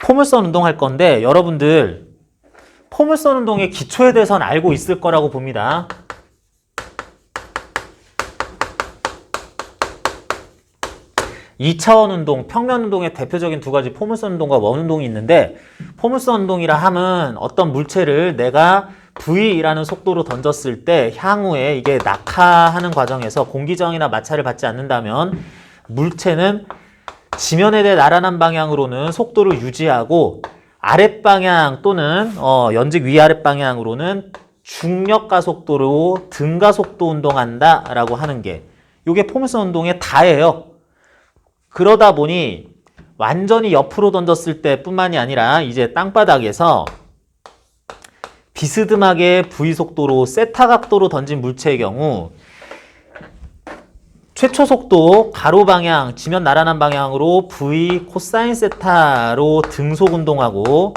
포물선 운동할 건데 여러분들 포물선 운동의 기초에 대해서는 알고 있을 거라고 봅니다. 이차원 운동, 평면 운동의 대표적인 두 가지 포물선 운동과 원 운동이 있는데 포물선 운동이라 함은 어떤 물체를 내가 V라는 속도로 던졌을 때 향후에 이게 낙하하는 과정에서 공기저항이나 마찰을 받지 않는다면 물체는 지면에 대해 나란한 방향으로는 속도를 유지하고 아랫방향 또는 연직 위아랫 방향으로는 중력가 속도로 등가속도 운동한다 라고 하는 게 이게 포물선 운동의 다예요. 그러다 보니 완전히 옆으로 던졌을 때 뿐만이 아니라 이제 땅바닥에서 비스듬하게 V 속도로 세타 각도로 던진 물체의 경우 최초 속도 가로 방향, 지면 나란한 방향으로 V 코사인 세타로 등속 운동하고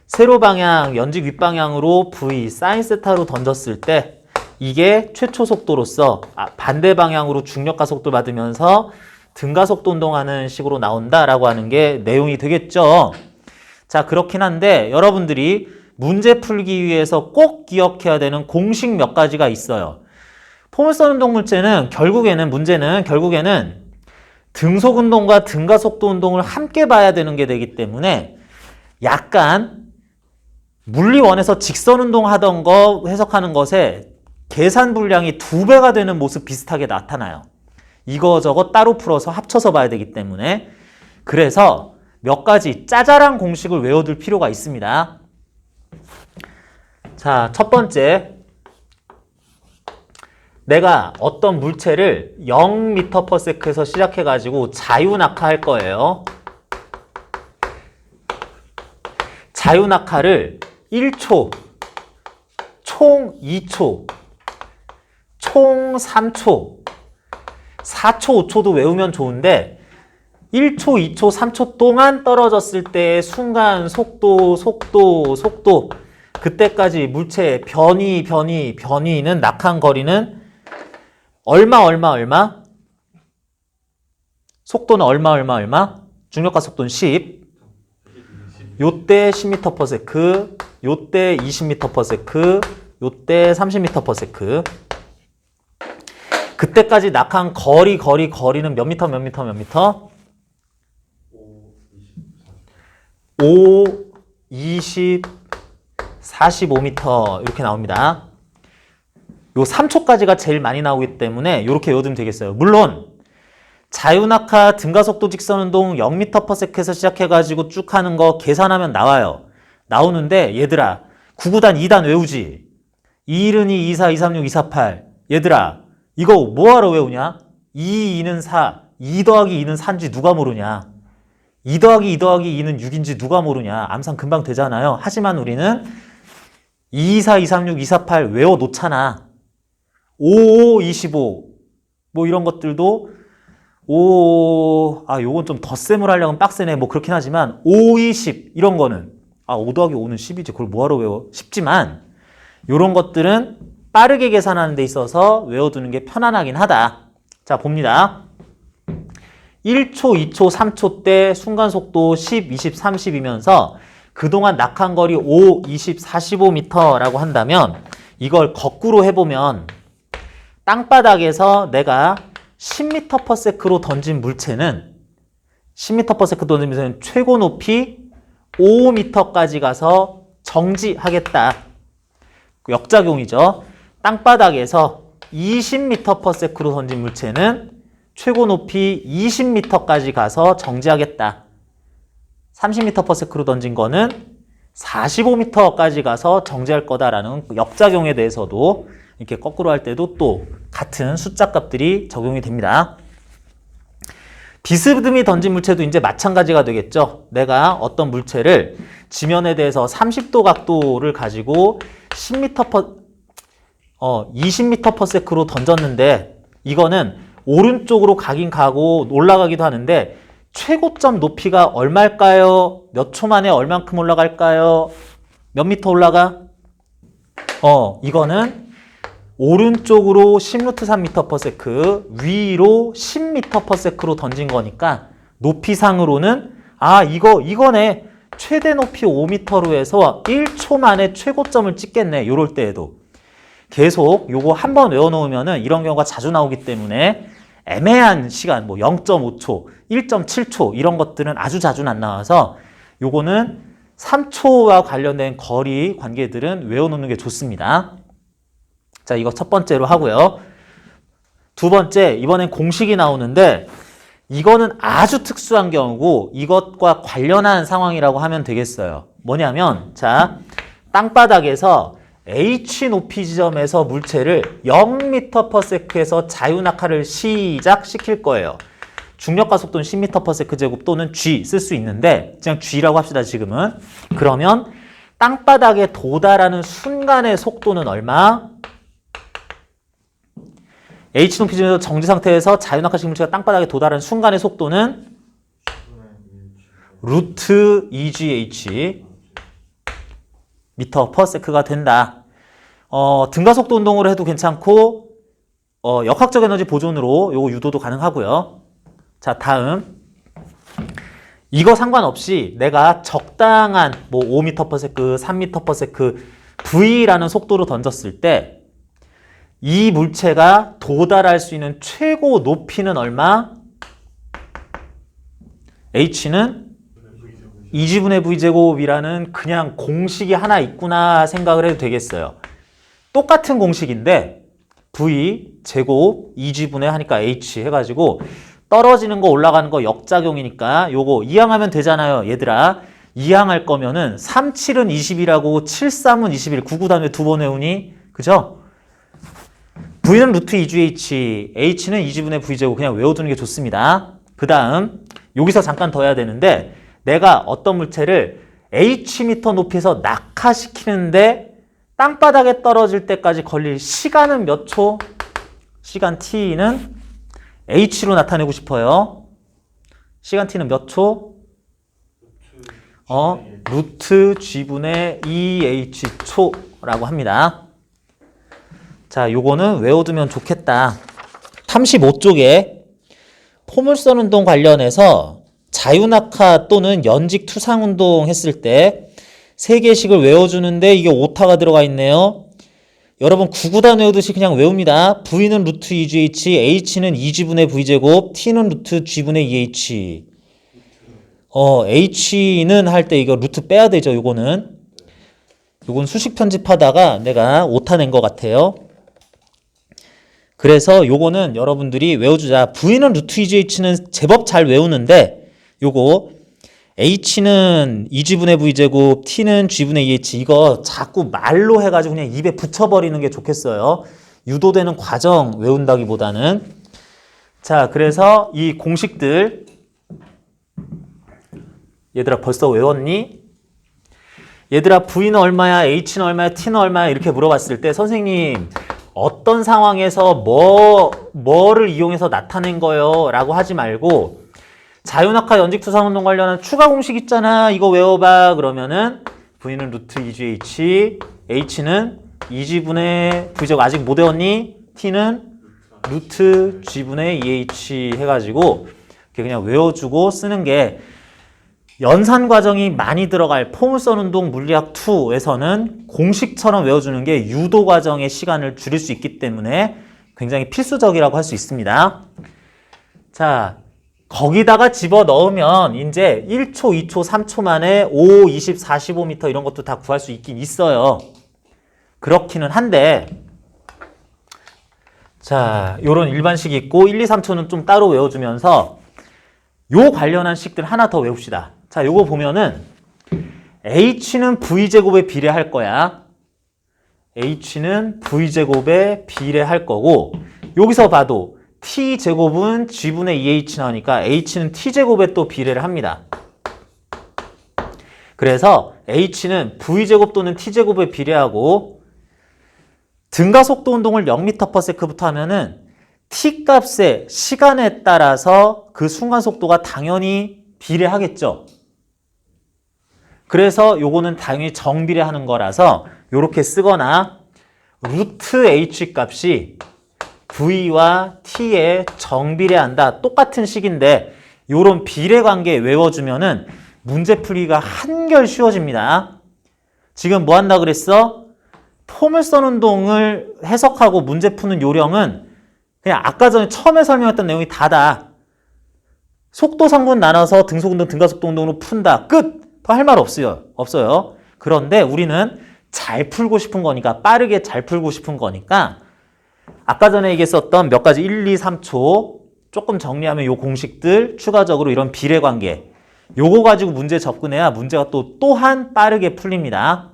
세로 방향, 연직 윗방향으로 V 사인 세타로 던졌을 때 이게 최초 속도로서 반대 방향으로 중력가 속도를 받으면서 등가속도 운동하는 식으로 나온다라고 하는 게 내용이 되겠죠. 자, 그렇긴 한데 여러분들이 문제 풀기 위해서 꼭 기억해야 되는 공식 몇 가지가 있어요. 포물선 운동 물체는 문제는 결국에는 등속 운동과 등가속도 운동을 함께 봐야 되는 게 되기 때문에 약간 물리원에서 직선 운동 하던 거 해석하는 것에 계산 분량이 2배가 되는 모습 비슷하게 나타나요. 이거저거 따로 풀어서 합쳐서 봐야 되기 때문에 그래서 몇 가지 짜잘한 공식을 외워둘 필요가 있습니다. 자, 첫 번째, 내가 어떤 물체를 0m/s에서 시작해가지고 자유낙하할 거예요. 자유낙하를 1초, 총 2초, 총 3초, 4초, 5초도 외우면 좋은데 1초, 2초, 3초 동안 떨어졌을 때의 순간 속도 그때까지 물체의 변이는 낙하한 거리는 얼마? 속도는 얼마? 중력가 속도는 10. 요때 10m/s, 요때 20m/s, 요때 30m/s. 그때까지 낙하한 거리는 몇 미터? 5, 20, 45m 이렇게 나옵니다. 요 3초까지가 제일 많이 나오기 때문에 이렇게 외우면 되겠어요. 물론 자유낙하 등가속도 직선운동 0m/s에서 시작해가지고 쭉 하는 거 계산하면 나와요. 나오는데 얘들아 9구단 2단 외우지. 2일은 2, 2, 4, 2, 3, 6, 2, 4, 8. 얘들아 이거 뭐하러 외우냐? 2, 2는 4, 2 더하기 2는 4인지 누가 모르냐? 2 더하기 2 더하기 2는 6인지 누가 모르냐? 암산 금방 되잖아요. 하지만 우리는 2, 4, 2, 3, 6, 2, 4, 8 외워놓잖아. 5, 5, 25 뭐 이런 것들도 요건 좀 덧셈을 하려면 빡세네. 뭐 그렇긴 하지만 5, 2, 10 이런 거는 5 더하기 5는 10이지. 그걸 뭐하러 외워? 쉽지만 요런 것들은 빠르게 계산하는 데 있어서 외워두는 게 편안하긴 하다. 자, 봅니다. 1초, 2초, 3초 때 순간속도 10, 20, 30이면서 그동안 낙하한 거리 5, 20, 45m라고 한다면 이걸 거꾸로 해보면 땅바닥에서 내가 10m/s로 던진 물체는 10m/s 던진 물체는 최고 높이 5m까지 가서 정지하겠다. 역작용이죠. 땅바닥에서 20m/s로 던진 물체는 최고 높이 20m까지 가서 정지하겠다. 30m/s로 던진 거는 45m까지 가서 정지할 거다라는 역작용에 대해서도 이렇게 거꾸로 할 때도 또 같은 숫자 값들이 적용이 됩니다. 비스듬히 던진 물체도 이제 마찬가지가 되겠죠. 내가 어떤 물체를 지면에 대해서 30도 각도를 가지고 20m/s로 던졌는데 이거는 오른쪽으로 가긴 가고 올라가기도 하는데 최고점 높이가 얼마일까요? 몇 초 만에 얼만큼 올라갈까요? 몇 미터 올라가? 이거는 오른쪽으로 10루트3m/s, 위로 10m/s로 던진 거니까 높이상으로는 아, 이거네. 최대 높이 5m로 해서 1초 만에 최고점을 찍겠네. 요럴 때에도. 계속 요거 한번 외워놓으면은 이런 경우가 자주 나오기 때문에 애매한 시간, 뭐 0.5초, 1.7초 이런 것들은 아주 자주는 안 나와서 요거는 3초와 관련된 거리 관계들은 외워놓는 게 좋습니다. 자, 이거 첫 번째로 하고요. 두 번째, 이번엔 공식이 나오는데 이거는 아주 특수한 경우고 이것과 관련한 상황이라고 하면 되겠어요. 뭐냐면 자, 땅바닥에서 H 높이 지점에서 물체를 0m/s에서 자유낙하를 시작시킬 거예요. 중력과 속도는 10m/s 제곱 또는 G 쓸 수 있는데 그냥 G라고 합시다, 지금은. 그러면 땅바닥에 도달하는 순간의 속도는 얼마? H 높이 지점에서 정지 상태에서 자유낙하식 물체가 땅바닥에 도달하는 순간의 속도는 루트 2gh m/s가 된다. 등가속도 운동으로 해도 괜찮고 역학적 에너지 보존으로 요거 유도도 가능하고요. 자, 다음 이거 상관없이 내가 적당한 뭐 5m/s, 3m/s V라는 속도로 던졌을 때 이 물체가 도달할 수 있는 최고 높이는 얼마? H는 2g분의 V제곱이라는 그냥 공식이 하나 있구나 생각을 해도 되겠어요. 똑같은 공식인데 V 제곱 2g분의 하니까 H 해가지고 떨어지는 거 올라가는 거 역작용이니까 요거 이항하면 되잖아요. 얘들아, 이항할 거면은 3, 7은 20이라고 7, 3은 21 99 다음에 두 번 외우니? 그죠? V는 루트 2gh, H는 2g분의 V제곱 그냥 외워두는 게 좋습니다. 그 다음 여기서 잠깐 더 해야 되는데 내가 어떤 물체를 Hm 높이에서 낙하시키는데 땅바닥에 떨어질 때까지 걸릴 시간은 몇 초? 시간 t는 h로 나타내고 싶어요. 시간 t는 몇 초? 루트 g분의 2h 초라고 합니다. 자, 요거는 외워두면 좋겠다. 35쪽에 포물선 운동 관련해서 자유낙하 또는 연직 투상 운동 했을 때 3개씩을 외워주는데 이게 오타가 들어가 있네요. 여러분 9구단 외우듯이 그냥 외웁니다. V는 루트 2gh, H는 2g분의 V제곱, T는 루트 g분의 2h. H는 할 때 이거 루트 빼야 되죠, 요거는. 요건 수식 편집하다가 내가 오타 낸 것 같아요. 그래서 요거는 여러분들이 외워주자. V는 루트 2gH는 제법 잘 외우는데 요거 H는 2g분의 V제곱, T는 g분의 2h 이거 자꾸 말로 해가지고 그냥 입에 붙여버리는 게 좋겠어요. 유도되는 과정 외운다기보다는. 자, 그래서 이 공식들 얘들아 벌써 외웠니? 얘들아 V는 얼마야? H는 얼마야? T는 얼마야? 이렇게 물어봤을 때 선생님 어떤 상황에서 뭐를 이용해서 나타낸 거예요? 라고 하지 말고 자유낙하 연직투상운동 관련한 추가 공식 있잖아. 이거 외워봐. 그러면은 V는 루트 2gh, H는 2g분의 V제곱 아직 못 외웠니? T는 루트 g분의 2h 해가지고 이렇게 그냥 외워주고 쓰는 게 연산 과정이 많이 들어갈 포물선 운동 물리학 2에서는 공식처럼 외워주는 게 유도 과정의 시간을 줄일 수 있기 때문에 굉장히 필수적이라고 할 수 있습니다. 자, 거기다가 집어 넣으면 이제 1초, 2초, 3초 만에 5, 20, 45m 이런 것도 다 구할 수 있긴 있어요. 그렇기는 한데 자, 요런 일반식이 있고 1, 2, 3초는 좀 따로 외워주면서 요 관련한 식들 하나 더 외웁시다. 자, 요거 보면은 H는 V제곱에 비례할 거야. H는 V제곱에 비례할 거고 여기서 봐도 T제곱은 G분의 2H 나오니까 H는 T제곱에 또 비례를 합니다. 그래서 H는 V제곱 또는 T제곱에 비례하고 등가속도 운동을 0m/s부터 하면은 T 값의 시간에 따라서 그 순간 속도가 당연히 비례하겠죠. 그래서 요거는 당연히 정비례하는 거라서 요렇게 쓰거나 루트 H 값이 V와 T에 정비례한다. 똑같은 식인데 요런 비례관계 외워주면은 문제 풀기가 한결 쉬워집니다. 지금 뭐 한다 그랬어? 포물선 운동을 해석하고 문제 푸는 요령은 그냥 아까 전에 처음에 설명했던 내용이 다다. 속도 성분 나눠서 등속운동, 등가속도 운동으로 푼다. 끝! 더 할 말 없어요. 그런데 우리는 잘 풀고 싶은 거니까, 빠르게 잘 풀고 싶은 거니까 아까 전에 얘기했었던 몇 가지 1, 2, 3초 조금 정리하면 요 공식들, 추가적으로 이런 비례관계 요거 가지고 문제 접근해야 문제가 또한 빠르게 풀립니다.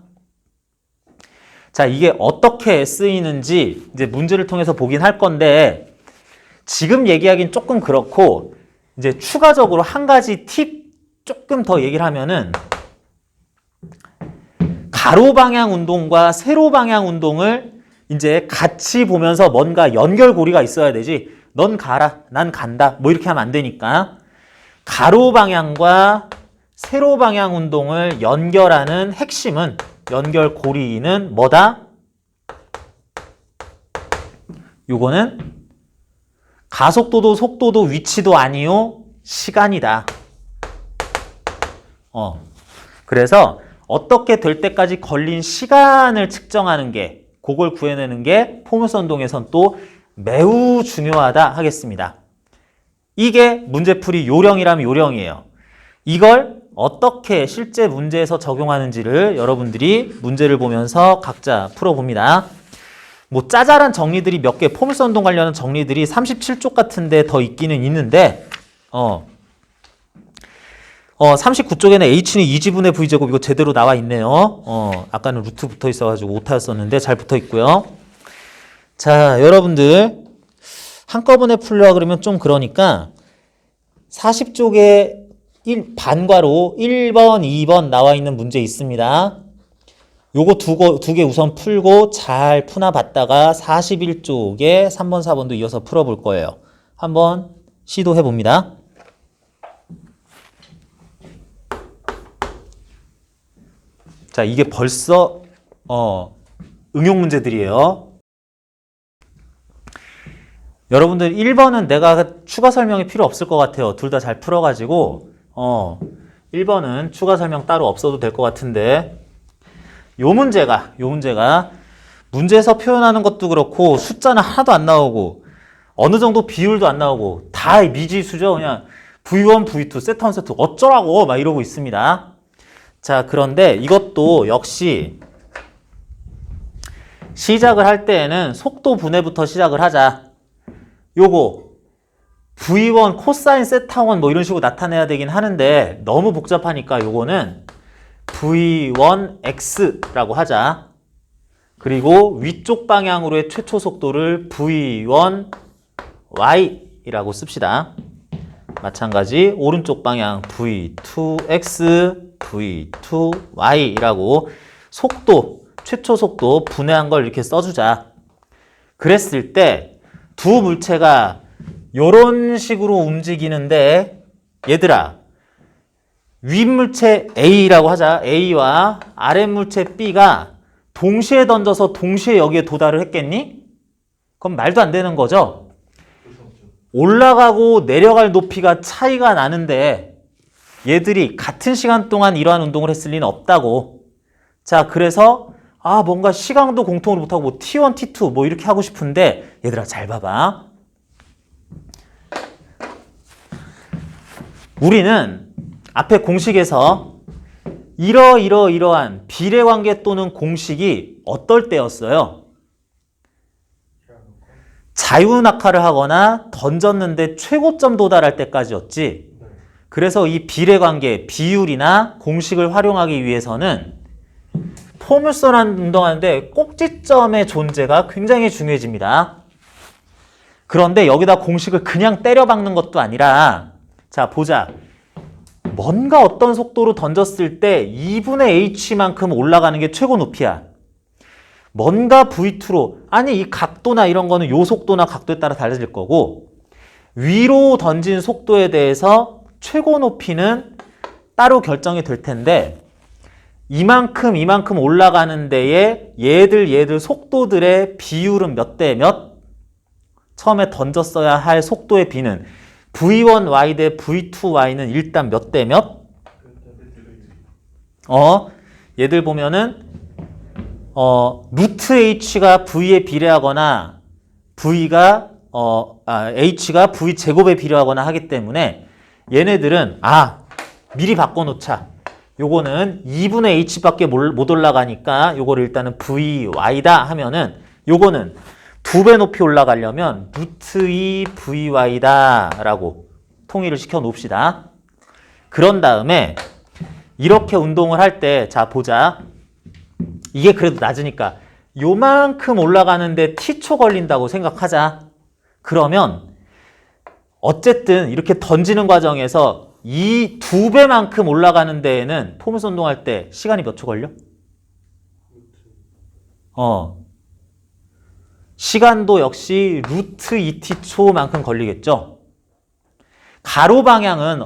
자, 이게 어떻게 쓰이는지 이제 문제를 통해서 보긴 할 건데 지금 얘기하긴 조금 그렇고 이제 추가적으로 한 가지 팁 조금 더 얘기를 하면은 가로 방향 운동과 세로 방향 운동을 이제 같이 보면서 뭔가 연결고리가 있어야 되지. 넌 가라, 난 간다. 뭐 이렇게 하면 안 되니까. 가로 방향과 세로 방향 운동을 연결하는 핵심은, 연결고리는 뭐다? 요거는 가속도도 속도도 위치도 아니요, 시간이다. 그래서 어떻게 될 때까지 걸린 시간을 측정하는 게, 그걸 구해내는 게 포물선 운동에선 또 매우 중요하다 하겠습니다. 이게 문제풀이 요령이라면 요령이에요. 이걸 어떻게 실제 문제에서 적용하는지를 여러분들이 문제를 보면서 각자 풀어봅니다. 뭐 짜잘한 정리들이 몇 개, 포물선 운동 관련한 정리들이 37쪽 같은데 더 있기는 있는데 39쪽에는 H는 2지분의 V제곱 이거 제대로 나와 있네요. 아까는 루트 붙어 있어가지고 오타였었는데 잘 붙어 있고요. 자, 여러분들 한꺼번에 풀려고 그러면 좀 그러니까 40쪽에 반괄호 1번, 2번 나와 있는 문제 있습니다. 요거 두 개 우선 풀고 잘 푸나 봤다가 41쪽에 3번, 4번도 이어서 풀어볼 거예요. 한번 시도해 봅니다. 자, 이게 벌써 응용 문제들이에요. 여러분들 1번은 내가 추가 설명이 필요 없을 것 같아요. 둘 다 잘 풀어가지고 1번은 추가 설명 따로 없어도 될 것 같은데 요 문제가 문제에서 표현하는 것도 그렇고 숫자는 하나도 안 나오고 어느 정도 비율도 안 나오고 다 미지수죠. 그냥 V1, V2, 세트 1, 세트 어쩌라고 막 이러고 있습니다. 자, 그런데 이것도 역시 시작을 할 때에는 속도 분해부터 시작을 하자. 요거 V1 코사인 세타1 뭐 이런 식으로 나타내야 되긴 하는데 너무 복잡하니까 요거는 V1X라고 하자. 그리고 위쪽 방향으로의 최초 속도를 V1Y라고 씁시다. 마찬가지 오른쪽 방향 V2X, V2Y라고 속도, 최초 속도 분해한 걸 이렇게 써주자. 그랬을 때 두 물체가 이런 식으로 움직이는데 얘들아 윗물체 A라고 하자. A와 아랫물체 B가 동시에 던져서 동시에 여기에 도달을 했겠니? 그럼 말도 안 되는 거죠. 올라가고 내려갈 높이가 차이가 나는데 얘들이 같은 시간 동안 이러한 운동을 했을 리는 없다고. 자, 그래서 뭔가 시간도 공통으로 못하고 뭐 T1, T2 뭐 이렇게 하고 싶은데 얘들아 잘 봐봐. 우리는 앞에 공식에서 이러한 비례관계 또는 공식이 어떨 때였어요? 자유낙하를 하거나 던졌는데 최고점 도달할 때까지였지. 그래서 이 비례관계, 비율이나 공식을 활용하기 위해서는 포물선 운동하는데 꼭지점의 존재가 굉장히 중요해집니다. 그런데 여기다 공식을 그냥 때려박는 것도 아니라 자, 보자. 뭔가 어떤 속도로 던졌을 때 2분의 h만큼 올라가는 게 최고 높이야. 뭔가 V2로, 아니 이 각도나 이런 거는 요 속도나 각도에 따라 달라질 거고 위로 던진 속도에 대해서 최고 높이는 따로 결정이 될 텐데 이만큼 올라가는 데에 얘들 속도들의 비율은 몇 대 몇? 처음에 던졌어야 할 속도의 비는 V1y 대 V2y는 일단 몇 대 몇? 얘들 보면은 루트 h가 v에 비례하거나 h가 v 제곱에 비례하거나 하기 때문에 얘네들은 미리 바꿔놓자. 요거는 2분의 h밖에 못 올라가니까 요거를 일단은 vy다 하면은 요거는 2배 높이 올라가려면 루트 2 vy다 라고 통일을 시켜 놓읍시다. 그런 다음에 이렇게 운동을 할 때 자 보자. 이게 그래도 낮으니까 요만큼 올라가는데 t초 걸린다고 생각하자. 그러면 어쨌든 이렇게 던지는 과정에서 이 2배만큼 올라가는 데에는 포물선 운동할 때 시간이 몇 초 걸려? 시간도 역시 루트 2t초만큼 걸리겠죠. 가로 방향은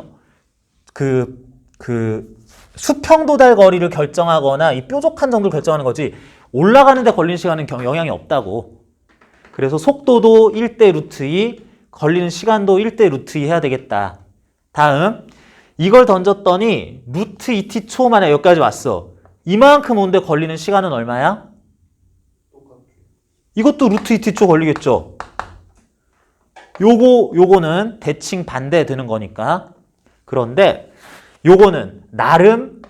수평 도달 거리를 결정하거나 이 뾰족한 정도를 결정하는 거지 올라가는 데 걸리는 시간은 영향이 없다고. 그래서 속도도 1대 루트 2, 걸리는 시간도 1대 루트 2 해야 되겠다. 다음 이걸 던졌더니 루트 2t초 만에 여기까지 왔어. 이만큼 오는데 걸리는 시간은 얼마야? 이것도 루트 2t초 걸리겠죠. 요거는 대칭 반대 되는 거니까. 그런데 요거는 나름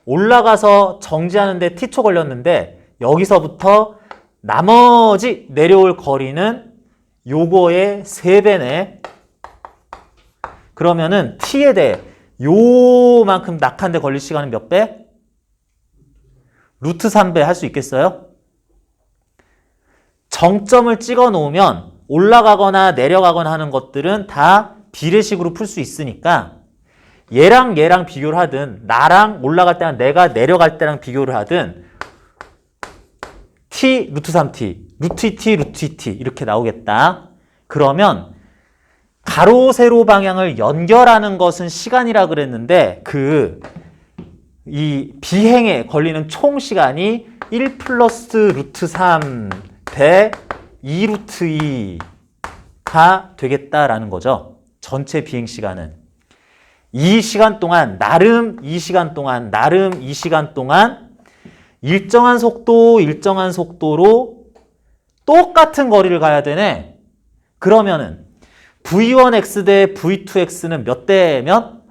올라가서 정지하는데 t초 걸렸는데 여기서부터 나머지 내려올 거리는 요거의 3배네. 그러면은 t에 대해 요만큼 낙한데 걸릴 시간은 몇 배? 루트 3배 할 수 있겠어요? 정점을 찍어 놓으면 올라가거나 내려가거나 하는 것들은 다 비례식으로 풀 수 있으니까 얘랑 비교를 하든 나랑 올라갈 때랑 내가 내려갈 때랑 비교를 하든 t 루트 3t, 루트 2t, 루트 2t 이렇게 나오겠다. 그러면 가로 세로 방향을 연결하는 것은 시간이라 그랬는데 이 비행에 걸리는 총 시간이 1 플러스 루트 3 대 2 루트 2가 되겠다라는 거죠. 전체 비행 시간은. 이 시간 동안 나름 이 시간 동안 일정한 속도로 똑같은 거리를 가야 되네. 그러면은 V1x 대 V2x는 몇 대 몇?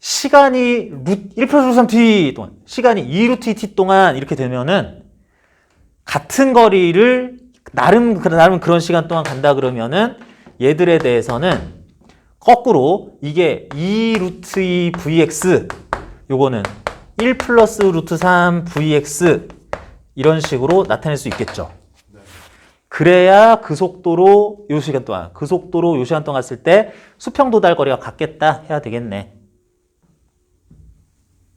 시간이 1 플러스 3t 동안, 시간이 2 루트 2t 동안 이렇게 되면은 같은 거리를 나름 그런 시간 동안 간다 그러면은 얘들에 대해서는 거꾸로 이게 2 루트 2 vx 요거는 1 플러스 루트 3 vx 이런 식으로 나타낼 수 있겠죠. 그래야 그 속도로 요 시간 동안 갔을 때 수평 도달 거리가 같겠다 해야 되겠네.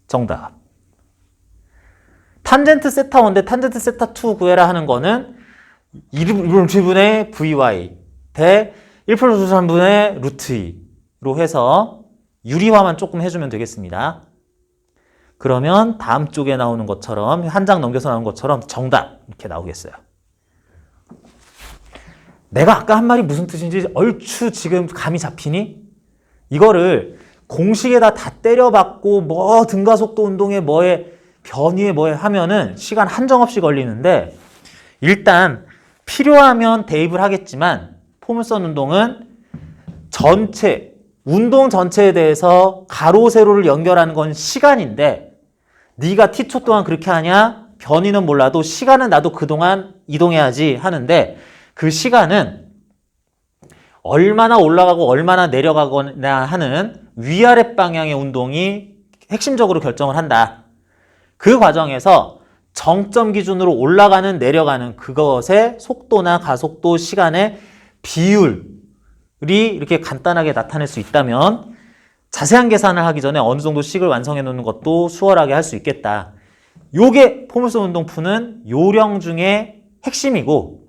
정답. 탄젠트 세타 1 대 탄젠트 세타 2 구해라 하는 거는 1분의 vy 대 1 플러스 3분의 루트 2로 해서 유리화만 조금 해주면 되겠습니다. 그러면 다음 쪽에 나오는 것처럼 한 장 넘겨서 나오는 것처럼 정답 이렇게 나오겠어요. 내가 아까 한 말이 무슨 뜻인지 얼추 지금 감이 잡히니? 이거를 공식에다 다 때려박고 뭐 등가속도 운동에 뭐에 변이에 뭐에 하면은 시간 한정없이 걸리는데 일단 필요하면 대입을 하겠지만 포물선 운동은 운동 전체에 대해서 가로 세로를 연결하는 건 시간인데 네가 t초 동안 그렇게 하냐? 변이는 몰라도 시간은 나도 그동안 이동해야지 하는데 그 시간은 얼마나 올라가고 얼마나 내려가거나 하는 위아래 방향의 운동이 핵심적으로 결정을 한다. 그 과정에서 정점 기준으로 올라가는 내려가는 그것의 속도나 가속도 시간의 비율이 이렇게 간단하게 나타낼 수 있다면 자세한 계산을 하기 전에 어느 정도 식을 완성해 놓는 것도 수월하게 할 수 있겠다. 요게 포물선 운동 푸는 요령 중에 핵심이고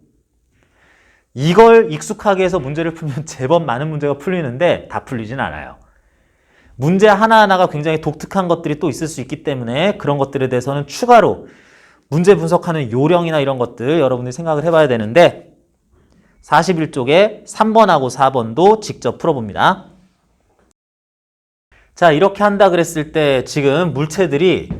이걸 익숙하게 해서 문제를 풀면 제법 많은 문제가 풀리는데 다 풀리진 않아요. 문제 하나하나가 굉장히 독특한 것들이 또 있을 수 있기 때문에 그런 것들에 대해서는 추가로 문제 분석하는 요령이나 이런 것들 여러분들이 생각을 해봐야 되는데 41쪽에 3번하고 4번도 직접 풀어봅니다. 자, 이렇게 한다 그랬을 때 지금 물체들이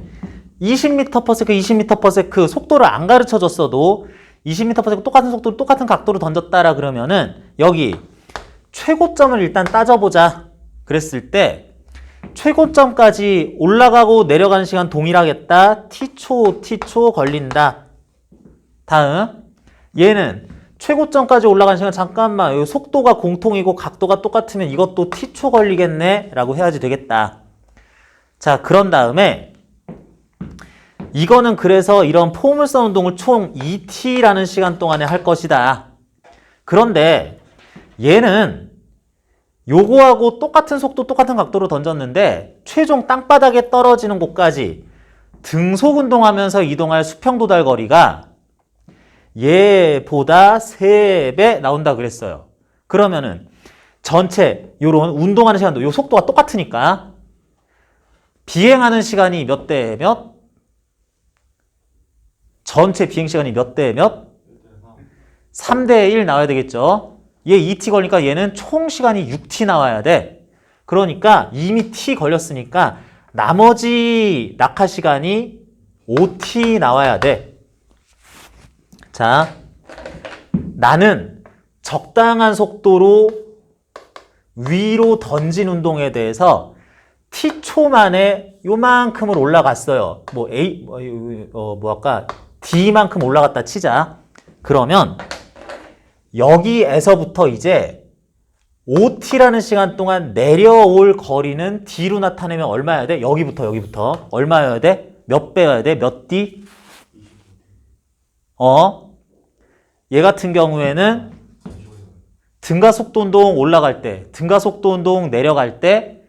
20m/s 속도를 안 가르쳐 줬어도 20m/s 똑같은 속도로 똑같은 각도로 던졌다라 그러면은 여기 최고점을 일단 따져보자 그랬을 때 최고점까지 올라가고 내려가는 시간 동일하겠다. t초 걸린다. 다음 얘는 최고점까지 올라가는 시간 잠깐만 여기 속도가 공통이고 각도가 똑같으면 이것도 t초 걸리겠네 라고 해야지 되겠다. 자, 그런 다음에 이거는 그래서 이런 포물선 운동을 총 2t라는 시간 동안에 할 것이다. 그런데 얘는 요거하고 똑같은 속도 똑같은 각도로 던졌는데 최종 땅바닥에 떨어지는 곳까지 등속 운동하면서 이동할 수평 도달 거리가 얘보다 3배 나온다 그랬어요. 그러면은 전체 요런 운동하는 시간도 요 속도가 똑같으니까 비행하는 시간이 몇 대 몇? 전체 비행 시간이 몇 대 몇? 3대 1 나와야 되겠죠. 얘 2t 걸리니까 얘는 총 시간이 6t 나와야 돼. 그러니까 이미 t 걸렸으니까 나머지 낙하 시간이 5t 나와야 돼. 자, 나는 적당한 속도로 위로 던진 운동에 대해서 t초 만에 요만큼을 올라갔어요. 뭐 아까 d만큼 올라갔다 치자. 그러면 여기에서부터 이제 5t라는 시간 동안 내려올 거리는 d로 나타내면 얼마여야 돼? 여기부터 얼마여야 돼? 몇 배여야 돼? 몇 d? 얘 같은 경우에는 등가속도 운동 올라갈 때, 등가속도 운동 내려갈 때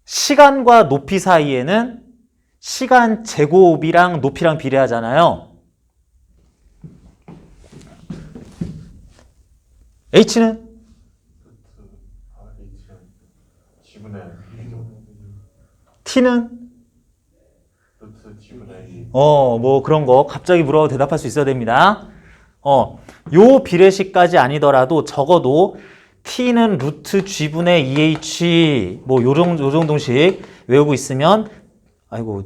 시간과 높이 사이에는 시간 제곱이랑 높이랑 비례하잖아요. H는? T는? 뭐 그런 거 갑자기 물어도 대답할 수 있어야 됩니다. 요 비례식까지 아니더라도 적어도 T는 루트 G분의 2H 뭐 요 정도씩 외우고 있으면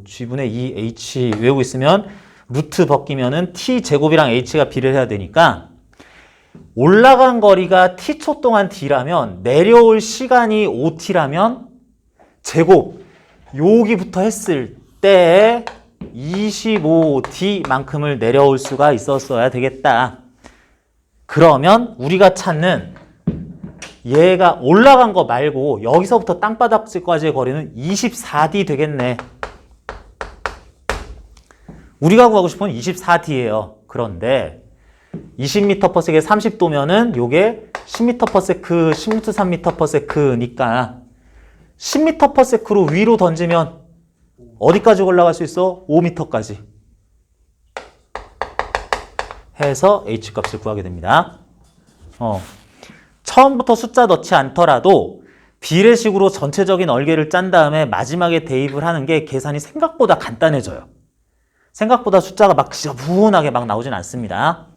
G분의 2H 외우고 있으면 루트 벗기면은 T 제곱이랑 H가 비례를 해야 되니까 올라간 거리가 t초 동안 d라면 내려올 시간이 5t라면 제곱 여기부터 했을 때 25t만큼을 내려올 수가 있었어야 되겠다. 그러면 우리가 찾는 얘가 올라간 거 말고 여기서부터 땅바닥까지의 거리는 24d 되겠네. 우리가 구하고 싶은 건 24d예요. 그런데 20m/s에 30도면은 요게 10m/s, 10√3m/s니까 10m/s로 위로 던지면 어디까지 올라갈 수 있어? 5m까지 해서 H값을 구하게 됩니다. 처음부터 숫자 넣지 않더라도 비례식으로 전체적인 얼개를 짠 다음에 마지막에 대입을 하는 게 계산이 생각보다 간단해져요. 생각보다 숫자가 막 지저분하게 막 나오진 않습니다.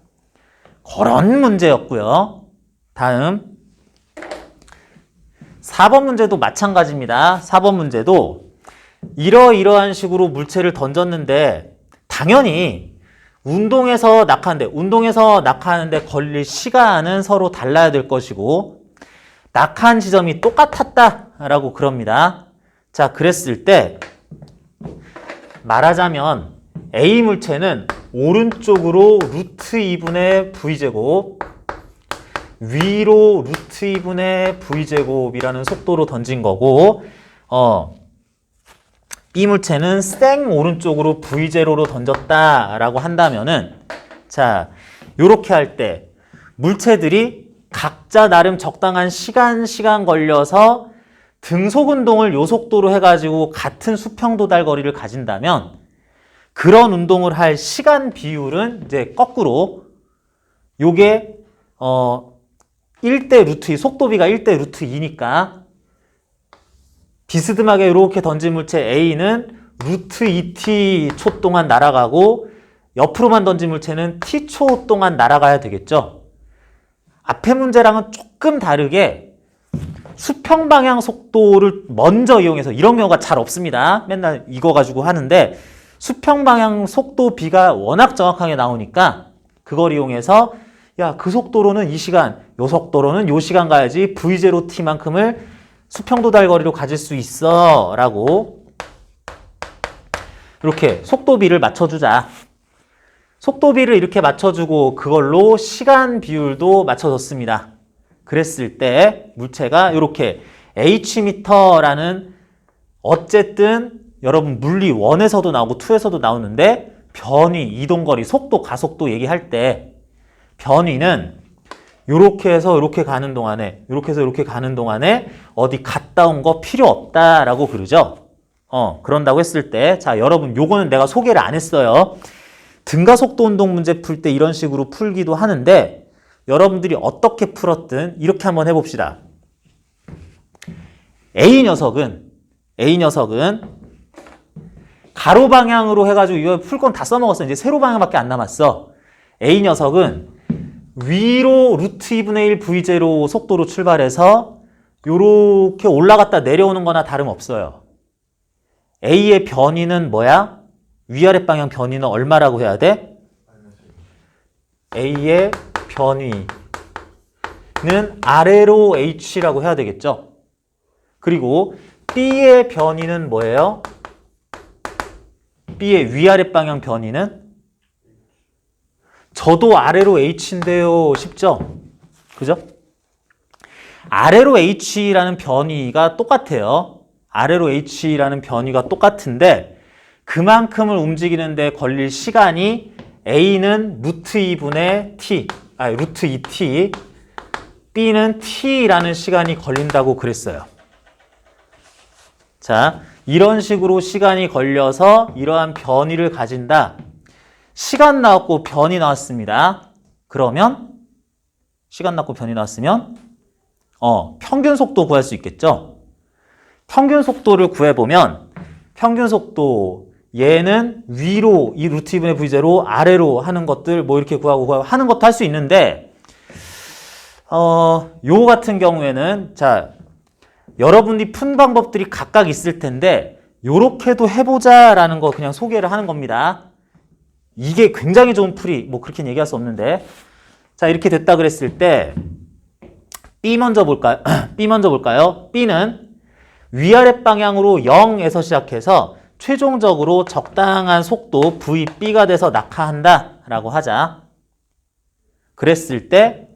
그런 문제였고요. 다음 4번 문제도 마찬가지입니다. 4번 문제도 이러이러한 식으로 물체를 던졌는데 당연히 운동에서 낙하하는데 걸릴 시간은 서로 달라야 될 것이고 낙하한 지점이 똑같았다라고 그럽니다. 자, 그랬을 때 말하자면 A 물체는 오른쪽으로 루트 2분의 V제곱 위로 루트 2분의 V제곱이라는 속도로 던진 거고 B 물체는 생 오른쪽으로 V0로 던졌다라고 한다면은 자, 요렇게 할 때 물체들이 각자 나름 적당한 시간 걸려서 등속 운동을 요 속도로 해가지고 같은 수평 도달 거리를 가진다면 그런 운동을 할 시간 비율은 이제 거꾸로 요게 1대 루트 2, 속도비가 1대 루트 2니까 비스듬하게 이렇게 던진 물체 A는 루트 2t 초 동안 날아가고 옆으로만 던진 물체는 t초 동안 날아가야 되겠죠. 앞에 문제랑은 조금 다르게 수평 방향 속도를 먼저 이용해서 이런 경우가 잘 없습니다. 맨날 이거 가지고 하는데 수평 방향 속도 B가 워낙 정확하게 나오니까 그걸 이용해서 야, 그 속도로는 이 시간, 요 속도로는 요 시간 가야지 V0T만큼을 수평 도달 거리로 가질 수 있어 라고 이렇게 속도 B를 맞춰주자. 속도 B를 이렇게 맞춰주고 그걸로 시간 비율도 맞춰줬습니다. 그랬을 때 물체가 이렇게 H미터라는 어쨌든 여러분 물리 1에서도 나오고 2에서도 나오는데 변위, 이동거리, 속도, 가속도 얘기할 때 변위는 이렇게 해서 이렇게 가는 동안에 이렇게 해서 이렇게 가는 동안에 어디 갔다 온 거 필요 없다라고 그러죠. 그런다고 했을 때 자 여러분 요거는 내가 소개를 안 했어요. 등가속도 운동 문제 풀 때 이런 식으로 풀기도 하는데 여러분들이 어떻게 풀었든 이렇게 한번 해봅시다. A 녀석은 가로 방향으로 해가지고 이거 풀 건 다 써먹었어. 이제 세로 방향밖에 안 남았어. A 녀석은 위로 루트 2분의 1 V0 속도로 출발해서 요렇게 올라갔다 내려오는 거나 다름없어요. A의 변위는 뭐야? 위아래 방향 변위는 얼마라고 해야 돼? A의 변위는 아래로 H라고 해야 되겠죠? 그리고 B의 변위는 뭐예요? B의 위아래 방향 변위는 저도 아래로 H인데요. 쉽죠? 그죠? 아래로 H라는 변위가 똑같아요. 아래로 H라는 변위가 똑같은데 그만큼을 움직이는데 걸릴 시간이 A는 루트 2분의 T, 루트 2T, B는 T라는 시간이 걸린다고 그랬어요. 자, 이런 식으로 시간이 걸려서 이러한 변위를 가진다. 시간 나왔고 변이 나왔습니다. 그러면 시간 나왔고 변이 나왔으면 평균 속도 구할 수 있겠죠? 평균 속도를 구해보면 평균 속도 얘는 위로 이 루트 2분의 V0 아래로 하는 것들 뭐 이렇게 구하고 하는 것도 할 수 있는데 요 같은 경우에는 자 여러분이 푼 방법들이 각각 있을 텐데 요렇게도 해보자 라는 거 그냥 소개를 하는 겁니다. 이게 굉장히 좋은 풀이 뭐 그렇게 얘기할 수 없는데 자 이렇게 됐다 그랬을 때 B 먼저 볼까요? B 먼저 볼까요? B는 위아래 방향으로 0에서 시작해서 최종적으로 적당한 속도 VB가 돼서 낙하한다 라고 하자. 그랬을 때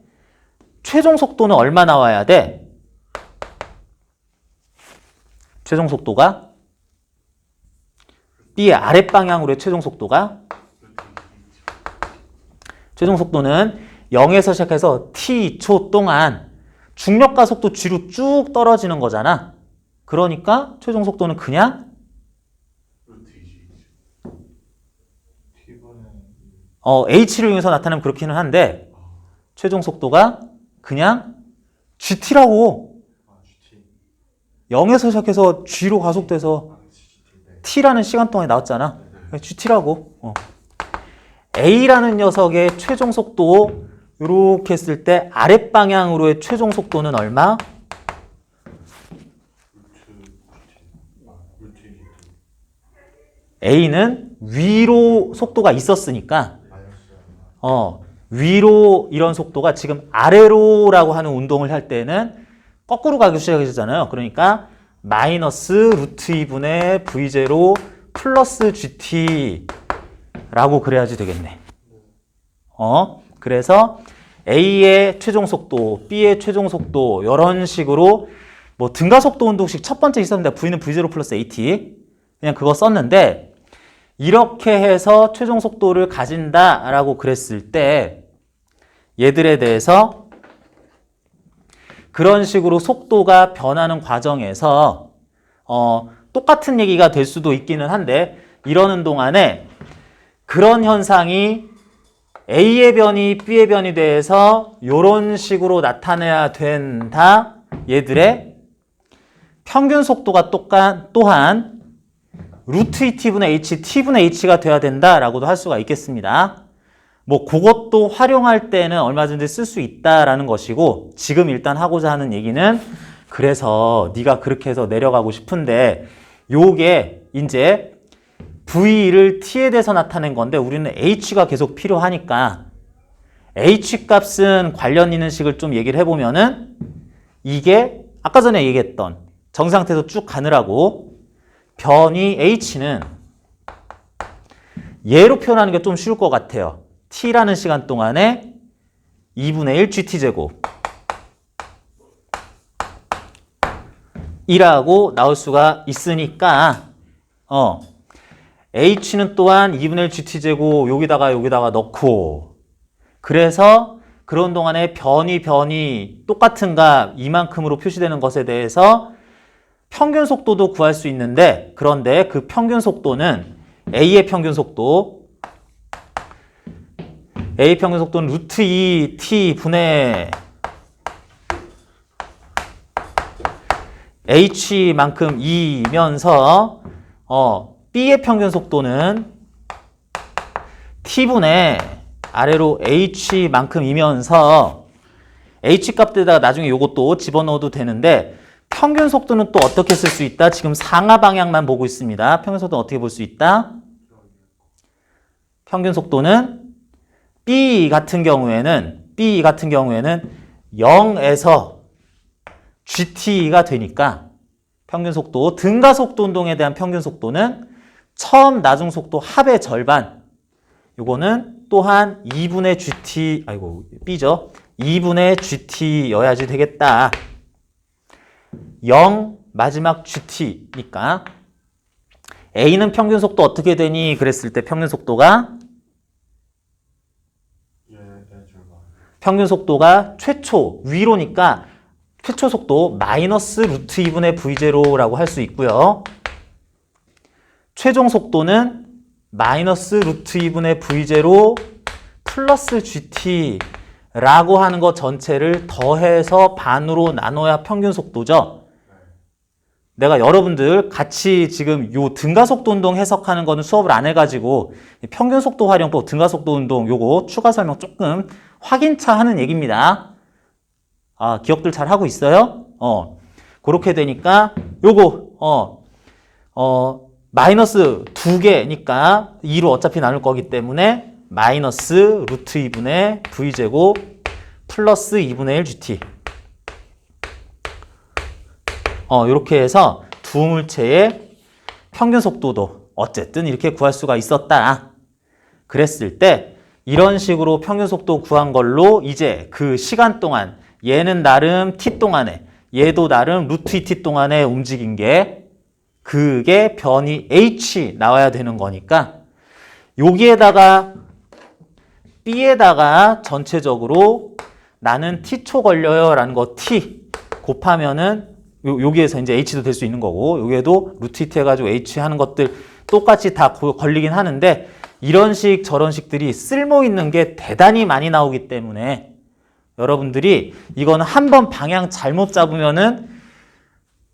최종 속도는 얼마 나와야 돼? 최종 속도가 B의 아랫방향으로의 최종 속도가 최종 속도는 0에서 시작해서 T초 동안 중력과 속도 뒤로 쭉 떨어지는 거잖아. 그러니까 최종 속도는 그냥 H를 이용해서 나타내면 그렇기는 한데 최종 속도가 그냥 GT라고 0에서 시작해서 G로 가속돼서 T라는 시간 동안에 나왔잖아. GT라고. A라는 녀석의 최종 속도 이렇게 했을 때 아랫방향으로의 최종 속도는 얼마? A는 위로 속도가 있었으니까 위로 이런 속도가 지금 아래로라고 하는 운동을 할 때는 거꾸로 가기 시작해주잖아요. 그러니까 마이너스 루트 2분의 V0 플러스 GT라고 그래야지 되겠네. 그래서 A의 최종 속도, B의 최종 속도 이런 식으로 뭐 등가속도 운동식 첫 번째 있었는데 V는 V0 플러스 AT 그냥 그거 썼는데 이렇게 해서 최종 속도를 가진다라고 그랬을 때 얘들에 대해서 그런 식으로 속도가 변하는 과정에서 똑같은 얘기가 될 수도 있기는 한데 이러는 동안에 그런 현상이 A의 변이, B의 변이 대해서 이런 식으로 나타내야 된다. 얘들의 평균 속도가 또한 루트 2t분의 h, t분의 h가 돼야 된다라고도 할 수가 있겠습니다. 뭐 그것도 활용할 때는 얼마든지 쓸 수 있다라는 것이고 지금 일단 하고자 하는 얘기는 그래서 네가 그렇게 해서 내려가고 싶은데 요게 이제 V를 T에 대해서 나타낸 건데 우리는 H가 계속 필요하니까 H 값은 관련 있는 식을 좀 얘기를 해보면은 이게 아까 전에 얘기했던 정상태에서 쭉 가느라고 변이 H는 얘로 표현하는 게 좀 쉬울 것 같아요. T라는 시간 동안에 2분의 1 GT제곱 이라고 나올 수가 있으니까 H는 또한 2분의 1 GT제곱 여기다가 넣고 그래서 그런 동안에 변이 똑같은 값 이만큼으로 표시되는 것에 대해서 평균 속도도 구할 수 있는데 그런데 그 평균 속도는 A의 평균 속도 루트 2 T 분의 H만큼 2이면서 B의 평균 속도는 T분의 아래로 H만큼이면서 H 값에다가 나중에 요것도 집어넣어도 되는데 평균 속도는 또 어떻게 쓸 수 있다? 지금 상하 방향만 보고 있습니다. 평균 속도는 어떻게 볼 수 있다? 평균 속도는 B 같은 경우에는 0에서 GT가 되니까 평균 속도, 등가속도 운동에 대한 평균 속도는 처음 나중 속도 합의 절반. 요거는 또한 2분의 GT, B죠. 2분의 GT여야지 되겠다. 0 마지막 GT니까 A는 평균 속도 어떻게 되니? 그랬을 때 평균 속도가 평균 속도가 최초 위로니까 최초 속도 마이너스 루트 2분의 V0라고 할 수 있고요. 최종 속도는 마이너스 루트 2분의 V0 플러스 GT라고 하는 것 전체를 더해서 반으로 나눠야 평균 속도죠. 내가 여러분들 같이 지금 요 등가속도 운동 해석하는 거는 수업을 안 해가지고 평균 속도 활용법 등가속도 운동 요거 추가 설명 조금 확인차 하는 얘기입니다. 기억들 잘 하고 있어요? 그렇게 되니까 요거 마이너스 2개니까 2로 어차피 나눌 거기 때문에 마이너스 루트 2분의 V제곱 플러스 2분의 1 GT 이렇게 해서 두 물체의 평균 속도도 어쨌든 이렇게 구할 수가 있었다. 그랬을 때 이런 식으로 평균 속도 구한 걸로 이제 그 시간 동안 얘는 나름 t 동안에 얘도 나름 루트 2t 동안에 움직인 게 그게 변이 h 나와야 되는 거니까 여기에다가 b에다가 전체적으로 나는 t초 걸려요 라는 거 t 곱하면은 여기에서 이제 h도 될 수 있는 거고 여기에도 루트 2t 해가지고 h 하는 것들 똑같이 다 걸리긴 하는데 이런 식 저런 식들이 쓸모 있는 게 대단히 많이 나오기 때문에 여러분들이 이거는 한번 방향 잘못 잡으면은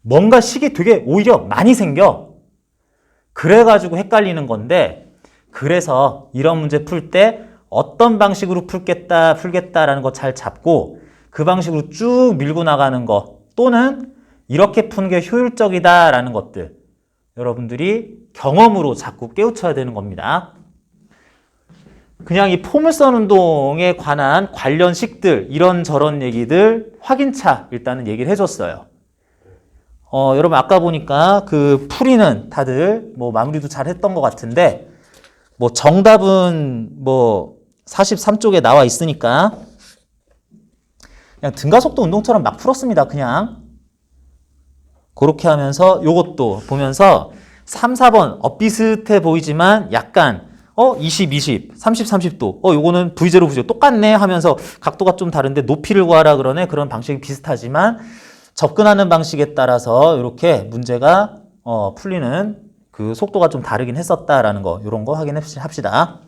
뭔가 식이 되게 오히려 많이 생겨. 그래가지고 헷갈리는 건데 그래서 이런 문제 풀 때 어떤 방식으로 풀겠다라는 거 잘 잡고 그 방식으로 쭉 밀고 나가는 거 또는 이렇게 푸는 게 효율적이다라는 것들 여러분들이 경험으로 자꾸 깨우쳐야 되는 겁니다. 그냥 이 포물선 운동에 관한 관련식들 이런저런 얘기들 확인차 일단은 얘기를 해줬어요. 여러분 아까 보니까 그 풀이는 다들 뭐 마무리도 잘 했던 것 같은데 뭐 정답은 뭐 43쪽에 나와 있으니까 그냥 등가속도 운동처럼 막 풀었습니다. 그냥 그렇게 하면서 요것도 보면서 3, 4번 비슷해 보이지만 약간 20, 20, 30, 30도 요거는 V0, V0 똑같네 하면서 각도가 좀 다른데 높이를 구하라 그러네. 그런 방식이 비슷하지만 접근하는 방식에 따라서 이렇게 문제가 풀리는 그 속도가 좀 다르긴 했었다라는 거 이런 거 확인합시다.